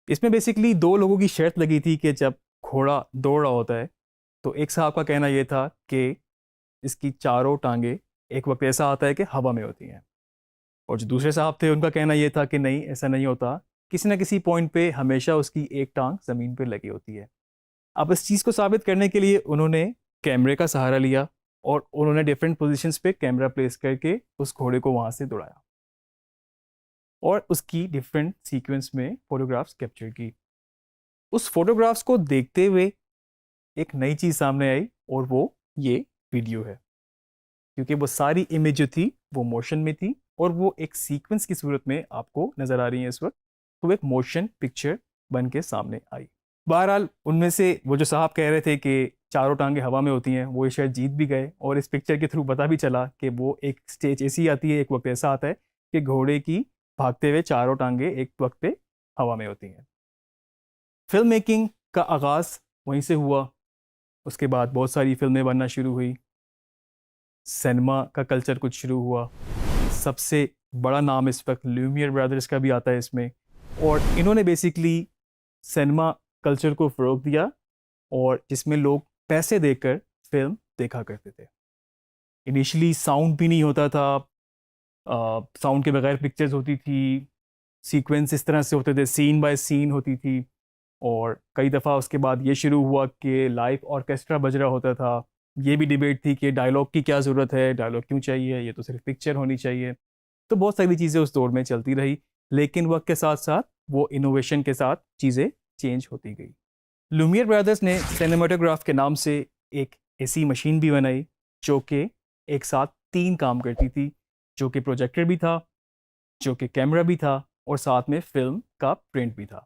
इसमें बेसिकली दो लोगों की शर्त लगी थी कि जब घोड़ा दौड़ रहा होता है तो एक साहब का कहना यह था कि इसकी चारों टांगे एक वक्त ऐसा आता है कि हवा में होती हैं, और जो दूसरे साहब थे उनका कहना यह था कि नहीं, ऐसा नहीं होता, किसी ना किसी पॉइंट पे हमेशा उसकी एक टांग ज़मीन पे लगी होती है। अब इस चीज़ को साबित करने के लिए उन्होंने कैमरे का सहारा लिया और उन्होंने डिफरेंट पोजीशंस पे कैमरा प्लेस करके उस घोड़े को वहां से दौड़ाया और उसकी डिफरेंट सीक्वेंस में फोटोग्राफ्स कैप्चर की। उस फोटोग्राफ्स को देखते हुए एक नई चीज़ सामने आई और वो ये वीडियो है, क्योंकि वो सारी इमेज जो थी वो मोशन में थी और वो एक सीक्वेंस की सूरत में आपको नज़र आ रही है इस वक्त। तो एक मोशन पिक्चर बन के सामने आई। बहरहाल उनमें से वो जो साहब कह रहे थे कि चारों टांगे हवा में होती हैं, वो ये शायद जीत भी गए, और इस पिक्चर के थ्रू पता भी चला कि वो एक स्टेज ऐसी आती है, एक वक्त ऐसा आता है कि घोड़े की भागते हुए चारों टांगे एक वक्त पे हवा में होती हैं। फिल्म मेकिंग का आगाज़ वहीं से हुआ। उसके बाद बहुत सारी फिल्में बनना शुरू हुई, सिनेमा का कल्चर कुछ शुरू हुआ। सबसे बड़ा नाम इस वक्त ल्यूमियर ब्रदर्स का भी आता है इसमें, और इन्होंने बेसिकली सिनेमा कल्चर को फ़रोग दिया, और जिसमें लोग पैसे देकर फिल्म देखा करते थे। इनिशियली साउंड भी नहीं होता था, साउंड के बगैर पिक्चर्स होती थी, सीक्वेंस इस तरह से होते थे, सीन बाय सीन होती थी। और कई दफ़ा उसके बाद ये शुरू हुआ कि लाइव ऑर्केस्ट्रा बज रहा होता था। ये भी डिबेट थी कि डायलॉग की क्या ज़रूरत है, डायलॉग क्यों चाहिए, ये तो सिर्फ पिक्चर होनी चाहिए। तो बहुत सारी चीज़ें उस दौर में चलती रही, लेकिन वक्त के साथ साथ वो इनोवेशन के साथ चीज़ें चेंज होती गई। लुमियर ब्रदर्स ने सिनेमाटोग्राफ के नाम से एक ऐसी मशीन भी बनाई जो कि एक साथ तीन काम करती थी, जो कि प्रोजेक्टर भी था, जो कि कैमरा भी था, और साथ में फिल्म का प्रिंट भी था।